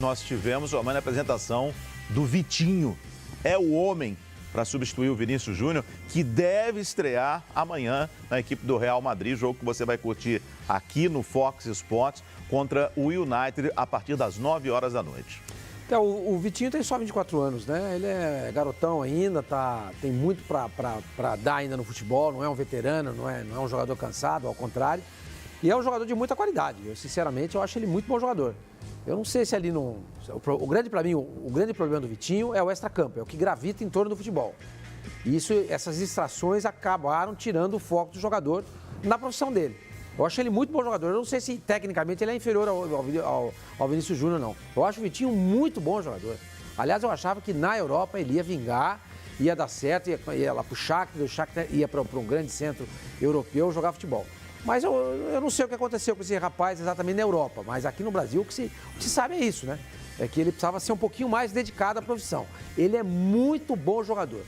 Nós tivemos amanhã a apresentação do Vitinho. É o homem para substituir o Vinícius Júnior, que deve estrear amanhã na equipe do Real Madrid, jogo que você vai curtir aqui no Fox Sports contra o United a partir das 9 horas da noite. Então, o Vitinho tem só 24 anos, né? Ele é garotão ainda, tem muito para dar ainda no futebol, não é um veterano, não é um jogador cansado, ao contrário. E é um jogador de muita qualidade. Sinceramente, eu acho ele muito bom jogador. Eu não sei se ali não... O grande problema do Vitinho é o extracampo, é o que gravita em torno do futebol. E essas distrações acabaram tirando o foco do jogador na profissão dele. Eu acho ele muito bom jogador. Eu não sei se tecnicamente ele é inferior ao Vinícius Júnior, não. Eu acho o Vitinho muito bom jogador. Aliás, eu achava que na Europa ele ia vingar, ia dar certo, ia lá pro Shakhtar, o Shakhtar ia para um grande centro europeu jogar futebol. Mas eu não sei o que aconteceu com esse rapaz exatamente na Europa, mas aqui no Brasil o que se sabe é isso, né? É que ele precisava ser um pouquinho mais dedicado à profissão. Ele é muito bom jogador,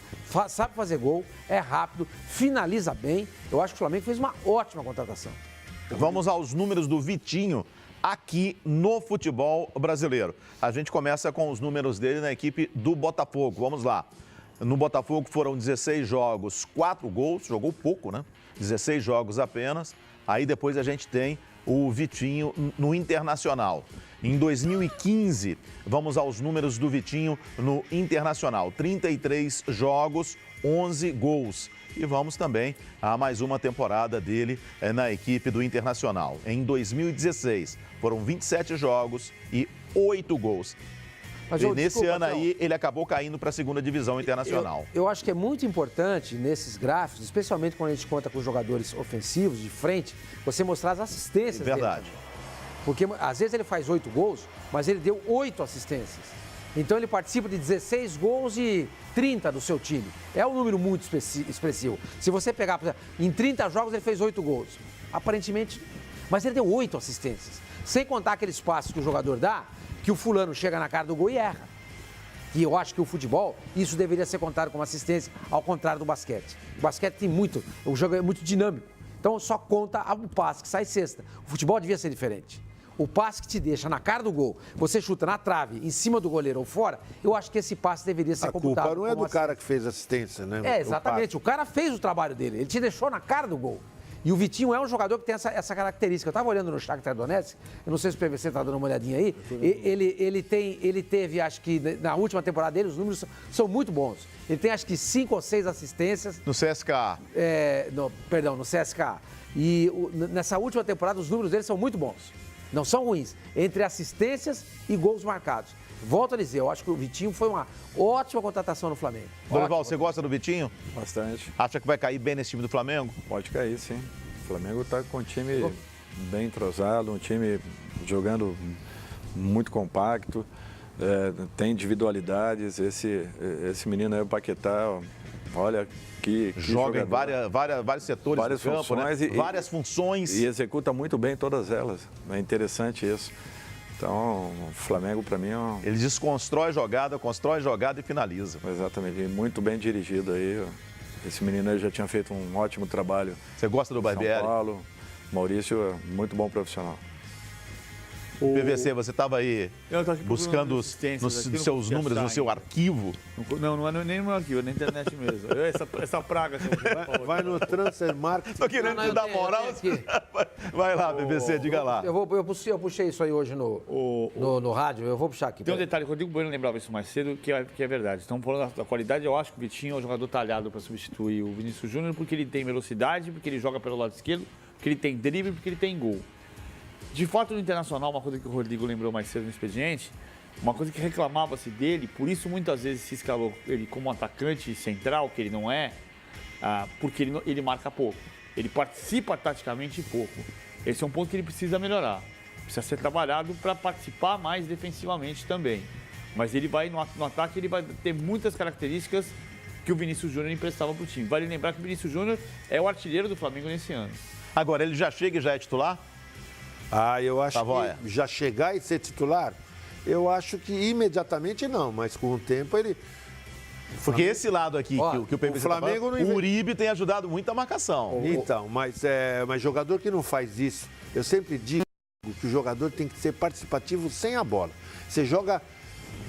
sabe fazer gol, é rápido, finaliza bem. Eu acho que o Flamengo fez uma ótima contratação. Vamos aos números do Vitinho aqui no futebol brasileiro. A gente começa com os números dele na equipe do Botafogo. Vamos lá. No Botafogo foram 16 jogos, 4 gols, jogou pouco, né? 16 jogos apenas. Aí depois a gente tem o Vitinho no Internacional. Em 2015, vamos aos números do Vitinho no Internacional. 33 jogos, 11 gols. E vamos também a mais uma temporada dele na equipe do Internacional. Em 2016, foram 27 jogos e 8 gols. Mas nesse ano aí, ele acabou caindo para a segunda divisão internacional. Eu acho que é muito importante nesses gráficos, especialmente quando a gente conta com jogadores ofensivos de frente, você mostrar as assistências dele. Verdade. Porque às vezes ele faz 8 gols, mas ele deu 8 assistências. Então ele participa de 16 gols e 30 do seu time. É um número muito expressivo. Se você pegar, por exemplo, em 30 jogos ele fez 8 gols. Aparentemente, mas ele deu 8 assistências. Sem contar aqueles passos que o jogador dá, que o fulano chega na cara do gol e erra. E eu acho que o futebol, isso deveria ser contado como assistência, ao contrário do basquete. O basquete tem muito, o jogo é muito dinâmico. Então só conta o passe que sai cesta. O futebol devia ser diferente. O passe que te deixa na cara do gol, você chuta na trave, em cima do goleiro ou fora, eu acho que esse passe deveria ser computado. A culpa não é do cara que fez assistência, né? É, exatamente. O cara fez o trabalho dele, ele te deixou na cara do gol. E o Vitinho é um jogador que tem essa característica. Eu estava olhando no Shakhtar Donetsk, eu não sei se o PVC está dando uma olhadinha aí, ele teve, acho que na última temporada dele, os números são muito bons. Ele tem acho que 5 ou 6 assistências. No CSKA. No CSKA. E nessa última temporada, os números dele são muito bons. Não são ruins. Entre assistências e gols marcados. Volto a dizer, eu acho que o Vitinho foi uma ótima contratação no Flamengo. Dorival, você gosta do Vitinho? Bastante. Acha que vai cair bem nesse time do Flamengo? Pode cair, sim. O Flamengo está com um time bem entrosado, um time jogando muito compacto, tem individualidades. Esse menino aí, o Paquetá, olha que joga jogador. em vários setores várias do campo, funções, né? Várias funções. E executa muito bem todas elas. É interessante isso. Então, o Flamengo, para mim, Ele desconstrói jogada, constrói jogada e finaliza. Exatamente. Muito bem dirigido aí. Esse menino aí já tinha feito um ótimo trabalho. Você gosta do Barbieri? São Paulo. Maurício, muito bom profissional. PVC, você estava aí buscando nos seus números, no seu arquivo? Não é nem no meu arquivo, é na internet mesmo. Essa praga que eu... Vai no Transfer Market. Estou querendo te dar moral. Vai lá, PVC, diga lá. Eu puxei isso aí hoje no rádio, eu vou puxar aqui. Tem um detalhe, o Rodrigo Bueno lembrava isso mais cedo, que é verdade. Estão falando da qualidade, eu acho que o Vitinho é um jogador talhado para substituir o Vinícius Júnior, porque ele tem velocidade, porque ele joga pelo lado esquerdo, porque ele tem drible, porque ele tem gol. De fato, no Internacional, uma coisa que o Rodrigo lembrou mais cedo no expediente, uma coisa que reclamava-se dele, por isso muitas vezes se escalou ele como atacante central, que ele não é, porque ele marca pouco. Ele participa taticamente pouco. Esse é um ponto que ele precisa melhorar. Precisa ser trabalhado para participar mais defensivamente também. Mas ele vai, no ataque, ele vai ter muitas características que o Vinícius Júnior emprestava para o time. Vale lembrar que o Vinícius Júnior é o artilheiro do Flamengo nesse ano. Agora, ele já chega e já é titular? Eu acho que já chegar e ser titular, eu acho que imediatamente não, mas com o tempo ele... Porque esse lado aqui que o PVC Flamengo tá falando, o Uribe tem ajudado muito a marcação. Então, mas jogador que não faz isso, eu sempre digo, que o jogador tem que ser participativo sem a bola. Você joga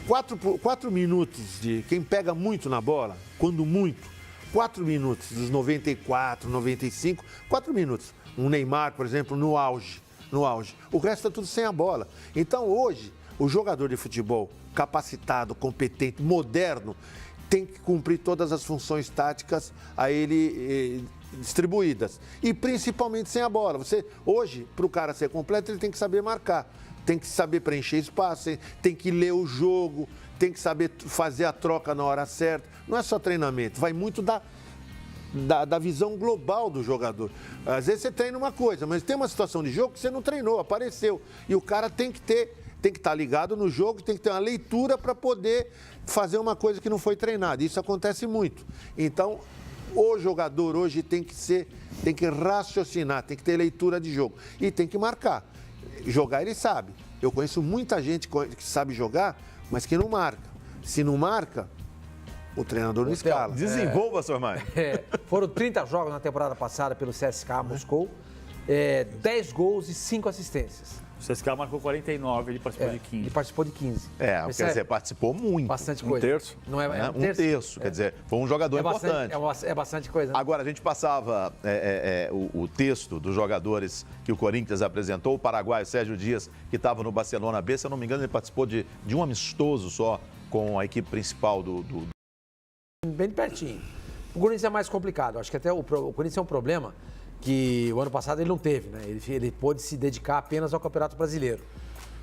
4 minutos de quem pega muito na bola, quando muito, 4 minutos dos 94, 95, 4 minutos. Um Neymar, por exemplo, no auge. O resto é tudo sem a bola. Então, hoje, o jogador de futebol capacitado, competente, moderno, tem que cumprir todas as funções táticas a ele distribuídas. E principalmente sem a bola. Hoje, para o cara ser completo, ele tem que saber marcar. Tem que saber preencher espaço, tem que ler o jogo, tem que saber fazer a troca na hora certa. Não é só treinamento, vai muito da visão global do jogador. Às vezes você treina uma coisa, mas tem uma situação de jogo que você não treinou, apareceu. E o cara tem que estar ligado no jogo, tem que ter uma leitura para poder fazer uma coisa que não foi treinada. Isso acontece muito. Então, o jogador hoje tem que raciocinar, tem que ter leitura de jogo e tem que marcar. Jogar ele sabe. Eu conheço muita gente que sabe jogar, mas que não marca. Se não marca, o treinador não escala. Desenvolva, sua mãe. Foram 30 jogos na temporada passada pelo CSKA Moscou, 10 gols e 5 assistências. O CSKA marcou 49, ele participou de 15. Ele participou de 15. Quer dizer, participou muito. Bastante coisa. Um terço. Não é, Um terço. Quer dizer, foi um jogador importante. É bastante coisa. Né? Agora, a gente passava o texto dos jogadores que o Corinthians apresentou. O paraguaio Sérgio Dias, que estava no Barcelona B, se eu não me engano, ele participou de um amistoso só com a equipe principal Bem pertinho. O Corinthians é mais complicado. Acho que até o Corinthians é um problema que o ano passado ele não teve, né? Ele pôde se dedicar apenas ao Campeonato Brasileiro.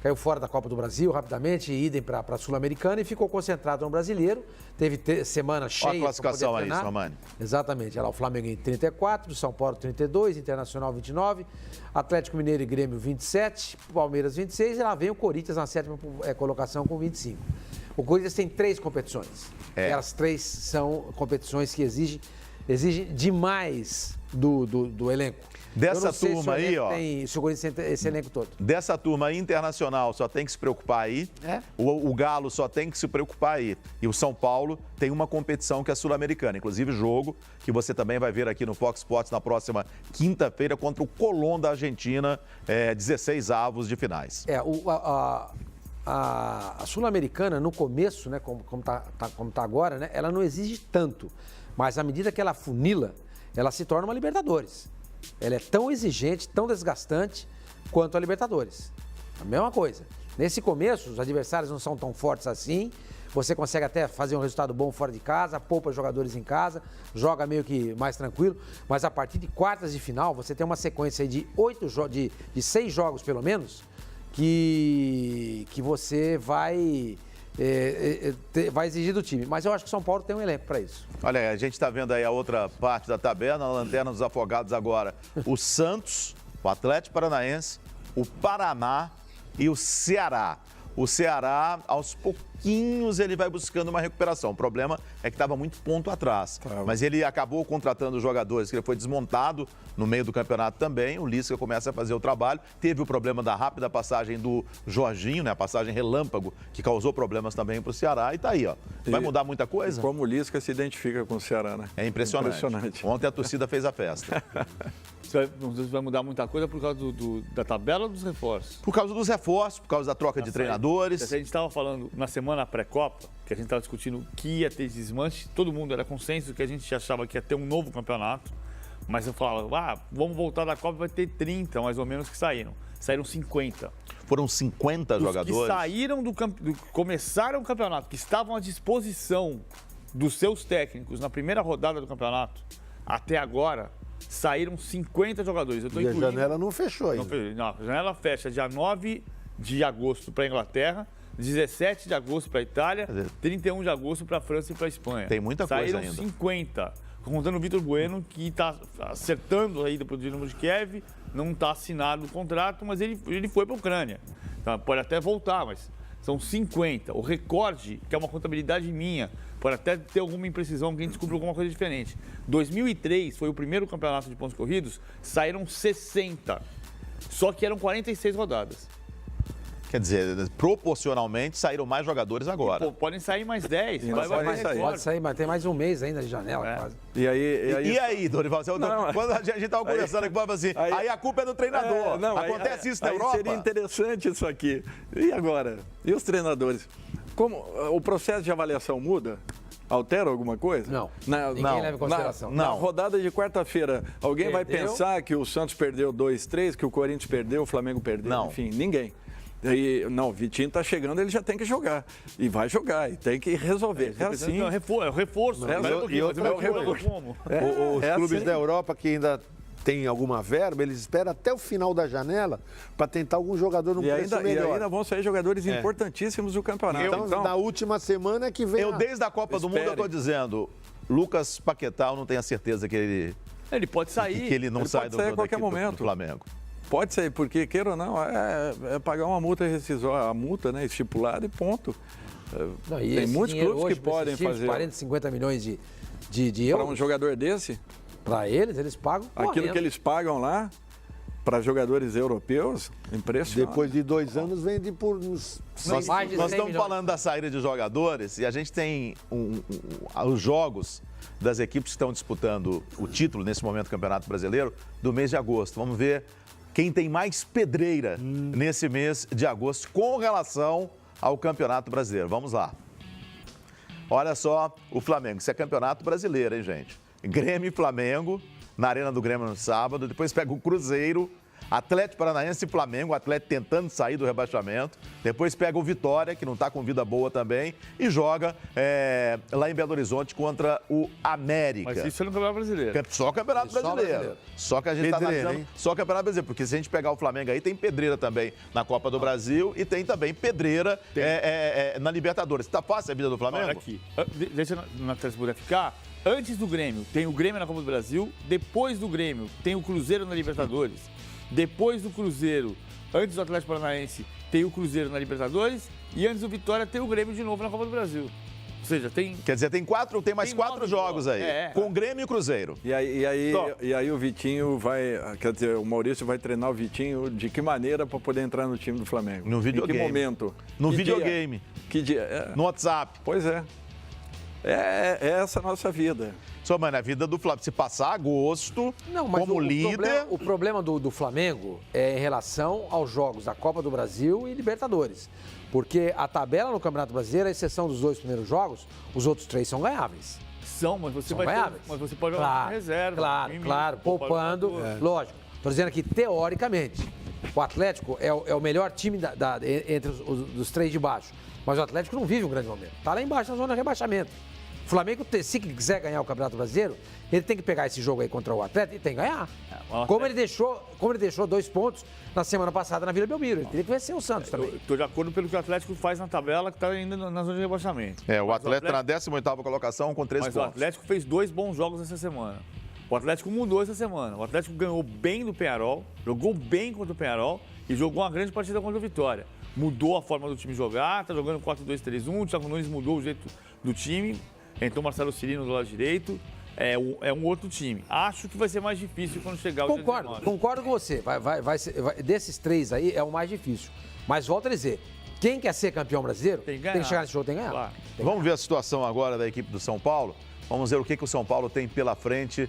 Caiu fora da Copa do Brasil rapidamente, idem para a Sul-Americana e ficou concentrado no Brasileiro. Teve semana cheia. Olha a classificação aí, Romani. Exatamente. Olha lá, o Flamengo em 34, São Paulo 32, Internacional 29, Atlético Mineiro e Grêmio 27, Palmeiras 26 e lá vem o Corinthians na 7ª colocação com 25. O Corinthians tem 3 competições. Elas 3 são competições que exigem demais do elenco. Dessa turma aí, ó. Se o Corinthians tem esse elenco todo. Dessa turma aí, Internacional só tem que se preocupar aí. O Galo só tem que se preocupar aí. E o São Paulo tem uma competição que é sul-americana. Inclusive, jogo que você também vai ver aqui no Fox Sports na próxima quinta-feira contra o Colón da Argentina, 16 avos de finais. A Sul-Americana, no começo, né, como tá agora, né, ela não exige tanto. Mas à medida que ela funila, ela se torna uma Libertadores. Ela é tão exigente, tão desgastante quanto a Libertadores. A mesma coisa. Nesse começo, os adversários não são tão fortes assim. Você consegue até fazer um resultado bom fora de casa, poupa jogadores em casa, joga meio que mais tranquilo. Mas a partir de quartas de final, você tem uma sequência de 6 jogos, pelo menos, que você vai exigir do time. Mas eu acho que o São Paulo tem um elenco para isso. Olha, a gente está vendo aí a outra parte da tabela, na lanterna dos afogados agora. O Santos, o Atlético Paranaense, o Paraná e o Ceará. O Ceará, aos pouquinhos, ele vai buscando uma recuperação. O problema é que estava muito ponto atrás. Claro. Mas ele acabou contratando jogadores que ele foi desmontado no meio do campeonato também. O Lisca começa a fazer o trabalho. Teve o problema da rápida passagem do Jorginho, né? A passagem relâmpago, que causou problemas também para o Ceará. E tá aí, ó. Vai mudar muita coisa? Como o Lisca se identifica com o Ceará, né? É impressionante. Ontem a torcida fez a festa. Vai mudar muita coisa por causa da tabela ou dos reforços? Por causa dos reforços, por causa da troca de treinadores. A gente estava falando na semana pré-Copa, que a gente estava discutindo que ia ter desmanche, todo mundo era consenso que a gente achava que ia ter um novo campeonato, mas eu falava, vamos voltar da Copa, vai ter 30 mais ou menos que saíram. Saíram 50. Foram 50 jogadores? Que saíram começaram o campeonato, que estavam à disposição dos seus técnicos na primeira rodada do campeonato, até agora, saíram 50 jogadores. E a janela não fechou ainda. Não, a janela fecha dia 9 de agosto para a Inglaterra, 17 de agosto para a Itália, 31 de agosto para a França e para a Espanha. Tem muita coisa ainda. Saíram 50. Contando o Vitor Bueno, que está acertando a ida para o Dinamo de Kiev, não está assinado o contrato, mas ele foi para a Ucrânia. Então, pode até voltar, mas são 50. O recorde, que é uma contabilidade minha, pode até ter alguma imprecisão, alguém descobriu alguma coisa diferente. 2003 foi o primeiro campeonato de pontos corridos, saíram 60. Só que eram 46 rodadas. Quer dizer, proporcionalmente saíram mais jogadores agora. Pô, podem sair mais 10. Ainda podem sair. Pode sair, mas tem mais um mês ainda de janela, quase. E aí, Dorival? Quando a gente estava conversando aqui, falava assim, aí a culpa é do treinador. Acontece isso na Europa? Seria interessante isso aqui. E agora? E os treinadores? Como o processo de avaliação muda? Altera alguma coisa? Não. Ninguém leva em consideração. Na rodada de quarta-feira, alguém vai pensar que o Santos perdeu 2-3, que o Corinthians perdeu, o Flamengo perdeu? Não. Enfim, ninguém. O Vitinho está chegando, ele já tem que jogar. E vai jogar, e tem que resolver. É assim. É o reforço. Os clubes da Europa que ainda tem alguma verba, eles esperam até o final da janela para tentar algum jogador no preço melhor. E ainda vão sair jogadores importantíssimos do campeonato. Então, na última semana que vem... Desde a Copa do Mundo, eu estou dizendo, Lucas Paquetá, eu não tenho a certeza que ele pode sair. Que ele não sai pode sair a qualquer momento. Do Flamengo. Pode ser, porque, queira ou não, é pagar uma multa rescisória, a multa, né, estipulada e ponto. Não, tem muitos clubes que podem fazer. 40, 50 milhões de para euros. um jogador desse? Para eles pagam aquilo que eles pagam lá, para jogadores europeus, impressionante. Depois de 2 anos, vende por uns... Nós estamos falando da saída de jogadores e a gente tem os jogos das equipes que estão disputando o título, nesse momento, do Campeonato Brasileiro, do mês de agosto. Vamos ver quem tem mais pedreira nesse mês de agosto com relação ao Campeonato Brasileiro. Vamos lá. Olha só o Flamengo. Isso é Campeonato Brasileiro, hein, gente? Grêmio e Flamengo, na Arena do Grêmio no sábado. Depois pega o Cruzeiro, Atlético Paranaense e Flamengo, o Atlético tentando sair do rebaixamento. Depois pega o Vitória, que não está com vida boa também, e joga lá em Belo Horizonte contra o América. Mas isso é no Campeonato Brasileiro. Só o Campeonato Brasileiro. Só que a gente está analisando só o Campeonato Brasileiro, porque se a gente pegar o Flamengo aí, tem pedreira também na Copa do Brasil e tem também pedreira na Libertadores. Tá fácil a vida do Flamengo? Olha aqui, deixa na puder ficar. Antes do Grêmio, tem o Grêmio na Copa do Brasil. Depois do Grêmio, tem o Cruzeiro na Libertadores. Depois do Cruzeiro, antes do Atlético Paranaense, tem o Cruzeiro na Libertadores. E antes do Vitória, tem o Grêmio de novo na Copa do Brasil. Ou seja, tem... Quer dizer, tem mais 4 jogos aí, com Grêmio e Cruzeiro. E aí o Vitinho vai... Quer dizer, o Maurício vai treinar o Vitinho de que maneira para poder entrar no time do Flamengo? No videogame. Em que momento? No videogame. Que dia? No WhatsApp. Pois é. É essa a nossa vida. Só, mano, a vida do Flamengo. Se passar agosto, como líder... O problema do Flamengo é em relação aos jogos da Copa do Brasil e Libertadores. Porque a tabela no Campeonato Brasileiro, à exceção dos 2 primeiros jogos, os outros 3 são ganháveis. Mas você mas você pode jogar na reserva. Claro, poupando. Lógico. Estou dizendo aqui, teoricamente, o Atlético é o melhor time entre os 3 de baixo. Mas o Atlético não vive um grande momento. Está lá embaixo na zona de rebaixamento. O Flamengo, se quiser ganhar o Campeonato Brasileiro, ele tem que pegar esse jogo aí contra o Atlético e tem que ganhar. Como ele deixou 2 pontos na semana passada na Vila Belmiro. Ele teria que vencer o Santos também. Estou de acordo pelo que o Atlético faz na tabela, que está ainda na zona de rebaixamento. O Atlético na 18ª colocação com 13 pontos. Mas o Atlético fez 2 bons jogos essa semana. O Atlético mudou essa semana. O Atlético ganhou bem do Peñarol, jogou bem contra o Peñarol e jogou uma grande partida contra o Vitória. Mudou a forma do time jogar, está jogando 4-2-3-1, o Thiago Nunes mudou o jeito do time, entrou Marcelo Cirino do lado direito, é um outro time. Acho que vai ser mais difícil quando chegar o dia 19. Concordo com você. Desses 3 aí é o mais difícil. Mas volto a dizer, quem quer ser campeão brasileiro tem que chegar nesse jogo, tem que ganhar. Claro. Vamos ver a situação agora da equipe do São Paulo. Vamos ver o que o São Paulo tem pela frente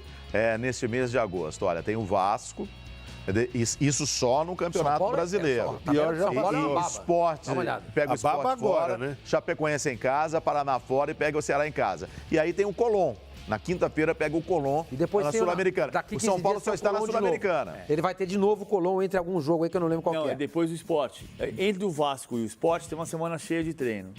neste mês de agosto. Olha, tem o Vasco. Isso só no Campeonato Brasileiro. O Sport pega o Sport agora, fora, né? Chapecoense em casa, Paraná fora e pega o Ceará em casa. E aí tem o Colón. Na quinta-feira pega o Colón e depois na Sul-Americana. O São Paulo só está na Sul-Americana. Ele vai ter de novo o Colón entre algum jogo aí que eu não lembro qual é. Depois do Sport. Entre o Vasco e o Sport tem uma semana cheia de treino.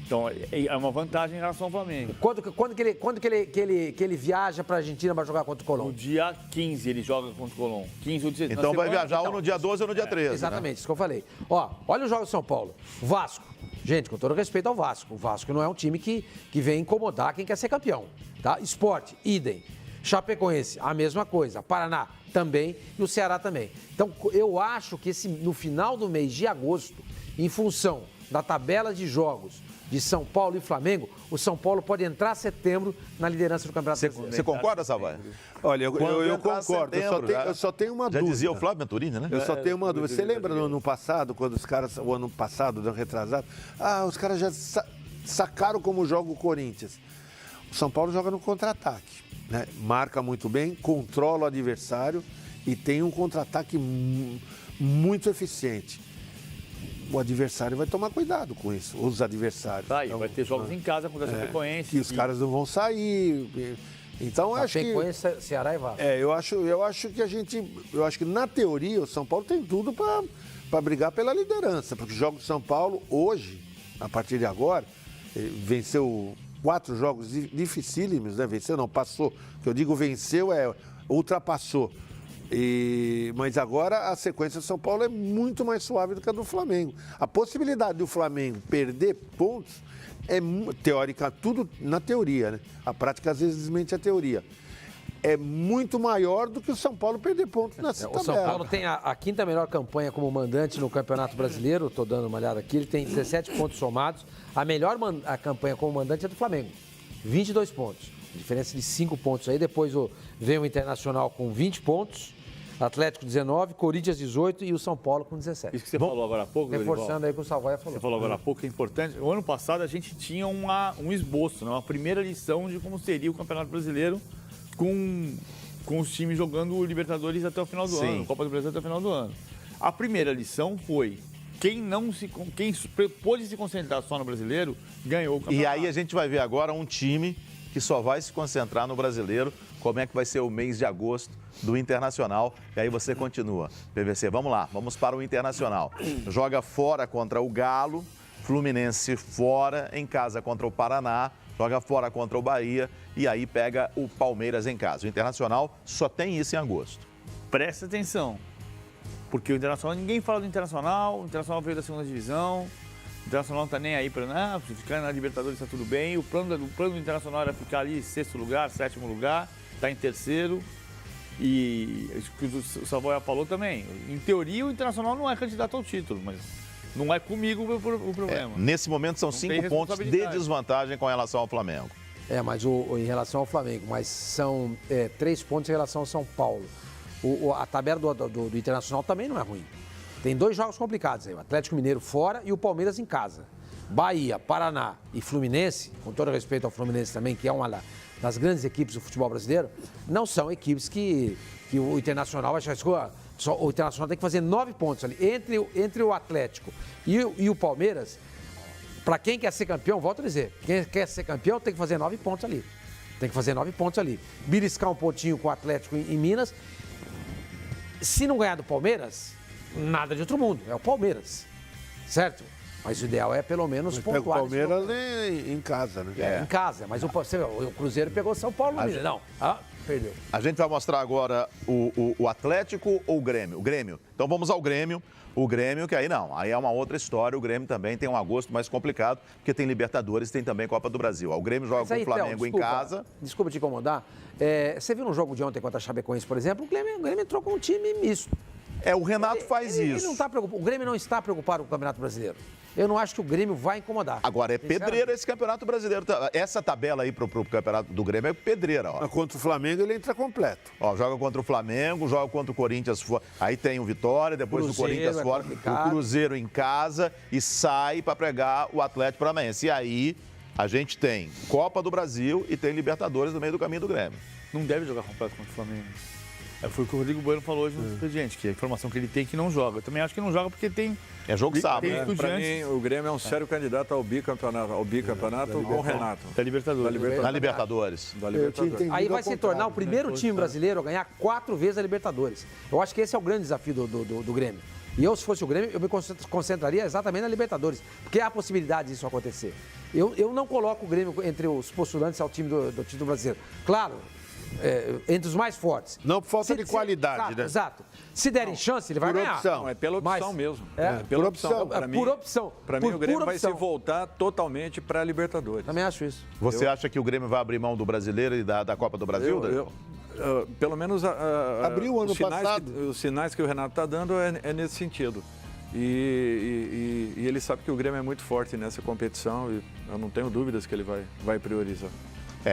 Então, é uma vantagem em relação ao Flamengo. Quando que ele viaja para a Argentina para jogar contra o Colón? No dia 15 ele joga contra o Colón. 15 ou 16. Então vai viajar ou no dia 12 ou no dia 13. Exatamente, isso que eu falei. Olha os jogos do São Paulo. Vasco. Gente, com todo respeito ao Vasco. O Vasco não é um time que vem incomodar quem quer ser campeão. Tá? Sport, idem. Chapecoense, a mesma coisa. Paraná, também. E o Ceará também. Então, eu acho que no final do mês de agosto, em função da tabela de jogos de São Paulo e Flamengo, o São Paulo pode entrar setembro na liderança do Campeonato Brasileiro. Você concorda, Salvaia? Olha, eu entrar concordo. setembro, Eu só tenho uma Já dúvida. dizia o Flávio Venturini, né? Eu só tenho uma dúvida. Você lembra no ano passado, quando os caras, o ano passado, do retrasado, os caras já sacaram como joga o Corinthians. O São Paulo joga no contra-ataque, né? Marca muito bem, controla o adversário e tem um contra-ataque muito eficiente. O adversário vai tomar cuidado com isso, os adversários. Tá, e vai ter jogos em casa contra a Chapecoense. Que os caras não vão sair. Então, acho que... Chapecoense, Ceará e Vasco. eu acho que na teoria o São Paulo tem tudo para brigar pela liderança, porque o jogo do São Paulo hoje, a partir de agora, venceu 4 jogos dificílimos, né? Venceu, não, passou. O que eu digo venceu ultrapassou. Mas agora a sequência do São Paulo é muito mais suave do que a do Flamengo. A possibilidade do Flamengo perder pontos é teórica, tudo na teoria, né? A prática às vezes desmente a teoria. É muito maior do que o São Paulo perder pontos nessa tabela. O São Paulo tem a quinta melhor campanha como mandante no Campeonato Brasileiro, estou dando uma olhada aqui, ele tem 17 pontos somados. A melhor a campanha como mandante é do Flamengo, 22 pontos. Diferença de 5 pontos aí, depois vem o Internacional com 20 pontos, Atlético 19, Corinthians 18 e o São Paulo com 17. Isso que você falou agora há pouco, Reforçando aí o que o Salvaia falou. Você falou agora há pouco, é importante. O ano passado a gente tinha um esboço, né? Uma primeira lição de como seria o Campeonato Brasileiro com os times jogando o Libertadores até o final do ano, Copa do Brasil até o final do ano. A primeira lição foi quem pôde se concentrar só no brasileiro ganhou o campeonato. E aí a gente vai ver agora um time que só vai se concentrar no brasileiro, como é que vai ser o mês de agosto do Internacional. E aí você continua. PVC, vamos lá, vamos para o Internacional. Joga fora contra o Galo, Fluminense fora, em casa contra o Paraná, joga fora contra o Bahia e aí pega o Palmeiras em casa. O Internacional só tem isso em agosto. Presta atenção, porque o Internacional, ninguém fala do Internacional, o Internacional veio da segunda divisão, o Internacional não tá nem aí para ficar na Libertadores tá tudo bem, o plano do Internacional era ficar ali em 6º lugar, 7º lugar, tá em 3º, e isso que o Savoia falou também, em teoria o Internacional não é candidato ao título, mas não é comigo o problema. Nesse momento são 5 pontos de desvantagem com relação ao Flamengo. Mas em relação ao Flamengo, mas são 3 pontos em relação ao São Paulo. A tabela do Internacional também não é ruim. Tem 2 jogos complicados aí, o Atlético Mineiro fora e o Palmeiras em casa. Bahia, Paraná e Fluminense, com todo respeito ao Fluminense também, que é uma das grandes equipes do futebol brasileiro, não são equipes que o Internacional vai achar que o Internacional tem que fazer 9 pontos ali. Entre o Atlético e o Palmeiras, para quem quer ser campeão, volto a dizer, quem quer ser campeão tem que fazer 9 pontos ali. Tem que fazer 9 pontos ali. Beliscar um pontinho com o Atlético em Minas. Se não ganhar do Palmeiras, nada de outro mundo. É o Palmeiras. Certo? Mas o ideal é pelo menos pontuar. Pega o Palmeiras em casa, né? Em casa. Mas o Cruzeiro pegou São Paulo no Minas. Não. Perdeu. A gente vai mostrar agora o Atlético ou o Grêmio? O Grêmio. Então vamos ao Grêmio. O Grêmio, que aí não, aí é uma outra história. O Grêmio também tem um agosto mais complicado, porque tem Libertadores e tem também Copa do Brasil. O Grêmio joga com o Flamengo em casa. Desculpa te incomodar. Você viu no jogo de ontem contra a Chapecoense, por exemplo, o Grêmio entrou com um time misto. O Renato faz isso. Ele não tá preocupado, o Grêmio não está preocupado com o Campeonato Brasileiro. Eu não acho que o Grêmio vai incomodar. Agora, é pedreira esse Campeonato Brasileiro. Essa tabela aí pro Campeonato do Grêmio é pedreira, ó. Contra o Flamengo ele entra completo. Ó, joga contra o Flamengo, joga contra o Corinthians fora. Aí tem o Vitória, depois o Corinthians fora, o Cruzeiro em casa e sai para pegar o Atlético Paranaense. E aí a gente tem Copa do Brasil e tem Libertadores no meio do caminho do Grêmio. Não deve jogar completo contra o Flamengo. Foi o que o Rodrigo Bueno falou hoje no expediente, que a informação que ele tem é que não joga. Eu também acho que não joga porque tem... É jogo sábado. Para mim, o Grêmio é um sério candidato ao bicampeonato, ao Renato. Da Libertadores. Da Libertadores. Aí vai se tornar o primeiro time brasileiro a ganhar 4 vezes a Libertadores. Eu acho que esse é o grande desafio do Grêmio. E eu, se fosse o Grêmio, eu me concentraria exatamente na Libertadores, porque há possibilidade disso acontecer. Eu não coloco o Grêmio entre os postulantes ao time do título brasileiro. Claro, entre os mais fortes. Não por falta de qualidade, né? Exato. Se derem chance, ele vai ganhar. Não, é pela opção mesmo. Pela opção. Por opção. Para mim, o Grêmio vai se voltar totalmente para a Libertadores. Também acho isso. Você acha que o Grêmio vai abrir mão do Brasileiro e da Copa do Brasil? Pelo menos abriu o ano passado. Os sinais que o Renato está dando é nesse sentido. E ele sabe que o Grêmio é muito forte nessa competição e eu não tenho dúvidas que ele vai priorizar.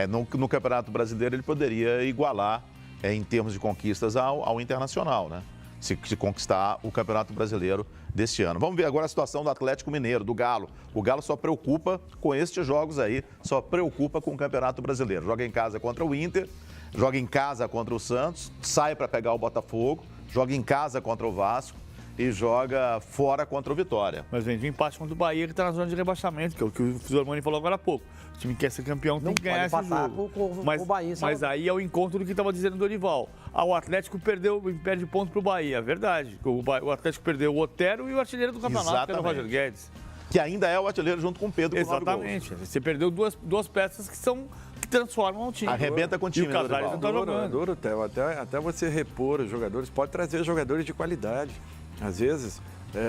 No Campeonato Brasileiro ele poderia igualar em termos de conquistas ao Internacional, né? Se conquistar o Campeonato Brasileiro deste ano. Vamos ver agora a situação do Atlético Mineiro, do Galo. O Galo só preocupa com estes jogos aí, só preocupa com o Campeonato Brasileiro. Joga em casa contra o Inter, joga em casa contra o Santos, sai para pegar o Botafogo, joga em casa contra o Vasco e joga fora contra o Vitória. Mas vem de empate contra o Bahia, que está na zona de rebaixamento, que é o que o Fisormani falou agora há pouco. O time que quer ser campeão tem que ganhar esse jogo. Com o Bahia, mas aí é o encontro do que estava dizendo o Dorival. O Atlético perde ponto para o Bahia, é verdade. O Atlético perdeu o Otero e o artilheiro do campeonato, que era o Roger Guedes. Que ainda é o artilheiro junto com o Pedro. Exatamente. Você perdeu duas peças que transformam o time. Arrebenta com o time, e o Casares não tá jogando. Duro, Theo. Até você repor os jogadores, pode trazer jogadores de qualidade. Às vezes,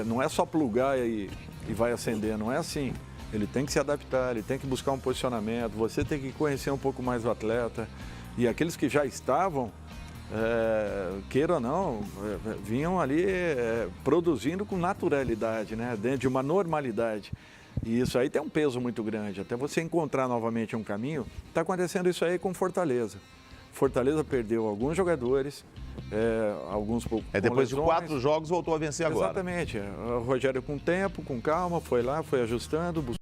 não é só plugar e vai acender, não é assim. Ele tem que se adaptar, ele tem que buscar um posicionamento, você tem que conhecer um pouco mais o atleta. E aqueles que já estavam, queira ou não, vinham ali produzindo com naturalidade, né? Dentro de uma normalidade. E isso aí tem um peso muito grande. Até você encontrar novamente um caminho, está acontecendo isso aí com Fortaleza. Fortaleza perdeu alguns jogadores, alguns com depois lesões. de 4 jogos voltou a vencer agora. Exatamente. O Rogério com tempo, com calma, foi lá, foi ajustando, buscou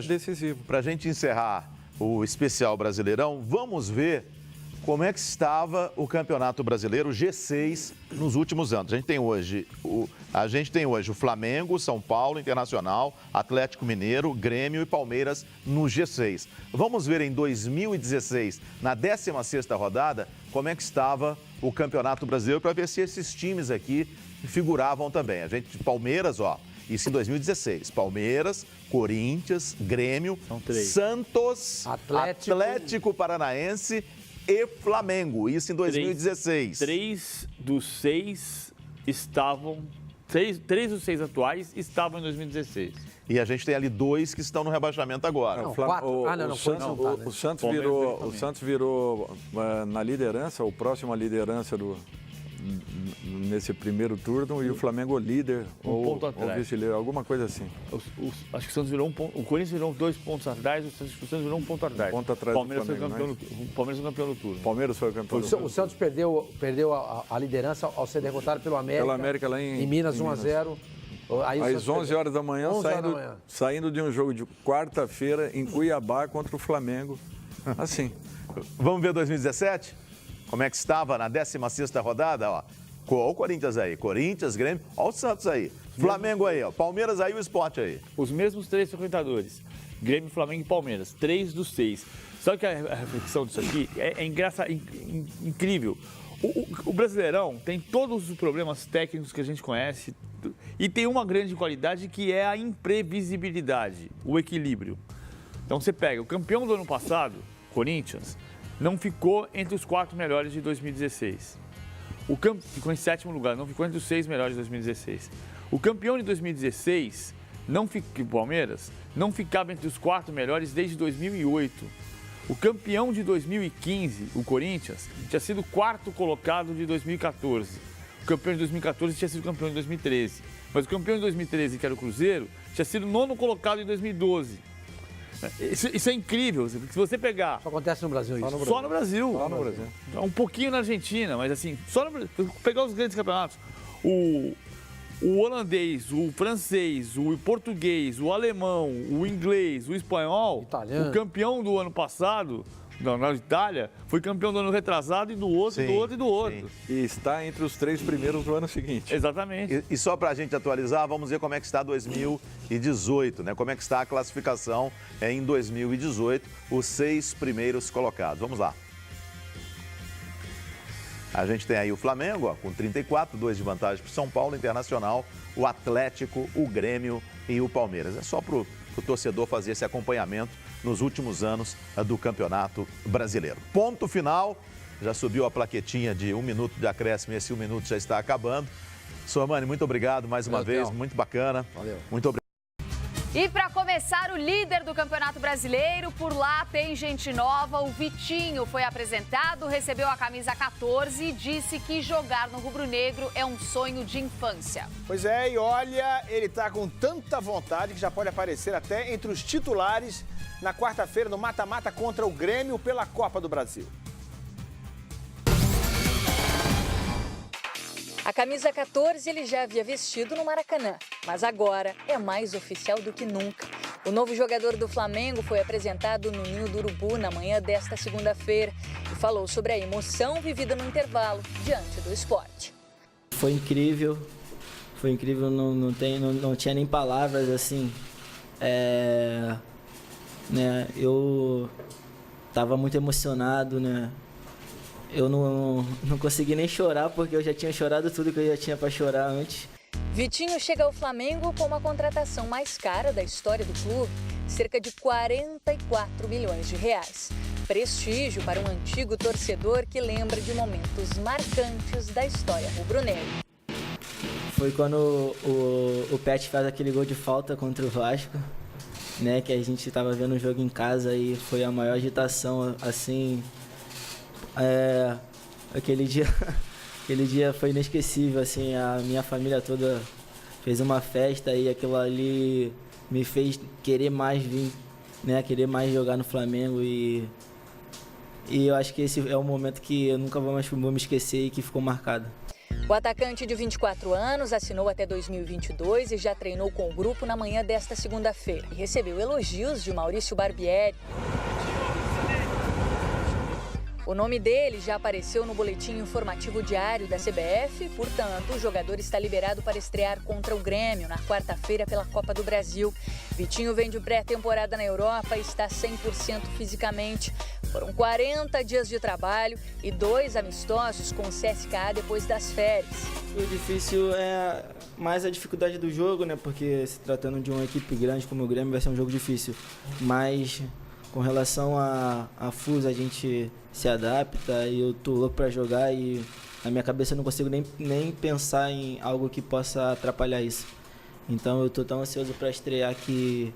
decisivo. Para a gente encerrar o especial Brasileirão, vamos ver como é que estava o Campeonato Brasileiro G6 nos últimos anos. A gente tem hoje o Flamengo, São Paulo, Internacional, Atlético Mineiro, Grêmio e Palmeiras no G6. Vamos ver em 2016, na 16ª rodada, como é que estava o Campeonato Brasileiro para ver se esses times aqui figuravam também. Palmeiras, isso em 2016. Palmeiras, Corinthians, Grêmio, Santos, Atlético Paranaense e Flamengo, isso em 2016. 3 dos 6 atuais estavam em 2016. E a gente tem ali 2 que estão no rebaixamento agora. O Santos virou na liderança, o próximo à liderança nesse primeiro turno, e o Flamengo líder ou vice-líder, alguma coisa assim. Acho que o Santos virou um ponto. O Corinthians virou 2 pontos atrás, o Santos virou um ponto atrás. Atrás Palmeiras foi campeão do turno. Palmeiras foi campeão do turno. O Santos perdeu a liderança ao ser derrotado pelo América. Pelo América lá em Minas, 1-0. Às 11 horas da manhã, saindo de um jogo de quarta-feira em Cuiabá contra o Flamengo. Assim. Vamos ver 2017? Como é que estava na 16ª rodada? Olha o Corinthians aí. Corinthians, Grêmio. Olha o Santos aí. Flamengo aí. Palmeiras aí e o Sport aí. Os mesmos 3 frequentadores. Grêmio, Flamengo e Palmeiras. 3 dos 6. Só que a reflexão disso aqui é incrível. O Brasileirão tem todos os problemas técnicos que a gente conhece e tem uma grande qualidade que é a imprevisibilidade, o equilíbrio. Então você pega o campeão do ano passado, Corinthians, não ficou entre os 4 melhores de 2016. Ficou em 7º lugar, não ficou entre os 6 melhores de 2016. O campeão de 2016, o Palmeiras, não ficava entre os 4 melhores desde 2008. O campeão de 2015, o Corinthians, tinha sido o 4º colocado de 2014. O campeão de 2014 tinha sido campeão em 2013. Mas o campeão de 2013, que era o Cruzeiro, tinha sido o 9º colocado em 2012. Isso é incrível. Se você pegar... Só acontece no Brasil isso. Só no Brasil. Um pouquinho na Argentina, mas assim, só no Brasil. Pegar os grandes campeonatos. O holandês, o francês, o português, o alemão, o inglês, o espanhol, italiano. O campeão do ano passado, na Itália, foi campeão do ano retrasado e do outro, sim, do outro e do outro. Sim. E está entre os 3 primeiros do ano seguinte. Exatamente. E só para a gente atualizar, vamos ver como é que está 2018, né? Como é que está a classificação em 2018, os 6 primeiros colocados. Vamos lá. A gente tem aí o Flamengo, com 34, 2 de vantagem para o São Paulo, Internacional, o Atlético, o Grêmio e o Palmeiras. É só para o torcedor fazer esse acompanhamento nos últimos anos do Campeonato Brasileiro. Ponto final, já subiu a plaquetinha de 1 minuto de acréscimo, esse 1 minuto já está acabando. Sormani, muito obrigado mais uma vez, muito bacana. Valeu. Muito obrigado. E para começar começar, o líder do Campeonato Brasileiro, por lá tem gente nova. O Vitinho foi apresentado, recebeu a camisa 14 e disse que jogar no rubro-negro é um sonho de infância. Pois é, e olha, ele tá com tanta vontade que já pode aparecer até entre os titulares na quarta-feira no mata-mata contra o Grêmio pela Copa do Brasil. A camisa 14 ele já havia vestido no Maracanã, mas agora é mais oficial do que nunca. O novo jogador do Flamengo foi apresentado no Ninho do Urubu na manhã desta segunda-feira e falou sobre a emoção vivida no intervalo diante do esporte. Foi incrível, não tinha nem palavras assim. Eu estava muito emocionado, né? Eu não consegui nem chorar porque eu já tinha chorado tudo que eu já tinha para chorar antes. Vitinho chega ao Flamengo com a contratação mais cara da história do clube, cerca de 44 milhões de reais. Prestígio para um antigo torcedor que lembra de momentos marcantes da história rubro-negra. Foi quando o Pet faz aquele gol de falta contra o Vasco, né? Que a gente estava vendo o jogo em casa e foi a maior agitação, assim. Aquele dia foi inesquecível, assim, a minha família toda fez uma festa e aquilo ali me fez querer mais vir, né, querer mais jogar no Flamengo e eu acho que esse é um momento que eu nunca vou me esquecer e que ficou marcado. O atacante de 24 anos assinou até 2022 e já treinou com o grupo na manhã desta segunda-feira e recebeu elogios de Maurício Barbieri. O nome dele já apareceu no boletim informativo diário da CBF, portanto, o jogador está liberado para estrear contra o Grêmio na quarta-feira pela Copa do Brasil. Vitinho vem de pré-temporada na Europa e está 100% fisicamente. Foram 40 dias de trabalho e 2 amistosos com o CSKA depois das férias. O difícil é mais a dificuldade do jogo, né? Porque se tratando de uma equipe grande como o Grêmio vai ser um jogo difícil. Mas com relação a FUS, a gente se adapta e eu tô louco para jogar e na minha cabeça eu não consigo nem pensar em algo que possa atrapalhar isso. Então eu tô tão ansioso para estrear que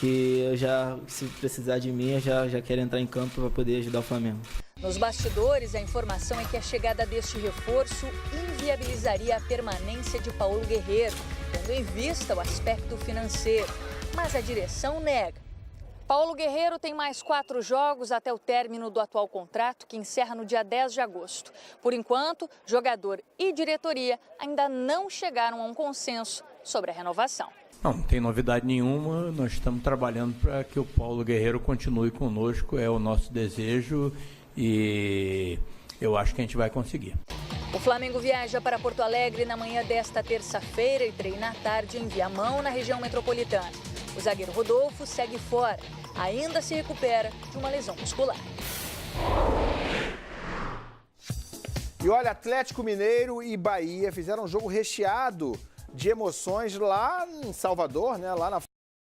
eu já, se precisar de mim, eu já quero entrar em campo para poder ajudar o Flamengo. Nos bastidores, a informação é que a chegada deste reforço inviabilizaria a permanência de Paulo Guerreiro, tendo em vista o aspecto financeiro. Mas a direção nega. Paulo Guerreiro tem mais 4 jogos até o término do atual contrato, que encerra no dia 10 de agosto. Por enquanto, jogador e diretoria ainda não chegaram a um consenso sobre a renovação. Não tem novidade nenhuma, nós estamos trabalhando para que o Paulo Guerreiro continue conosco, é o nosso desejo e eu acho que a gente vai conseguir. O Flamengo viaja para Porto Alegre na manhã desta terça-feira e treina à tarde em Viamão, na região metropolitana. O zagueiro Rodolfo segue fora, ainda se recupera de uma lesão muscular. E olha, Atlético Mineiro e Bahia fizeram um jogo recheado de emoções lá em Salvador, né? Lá na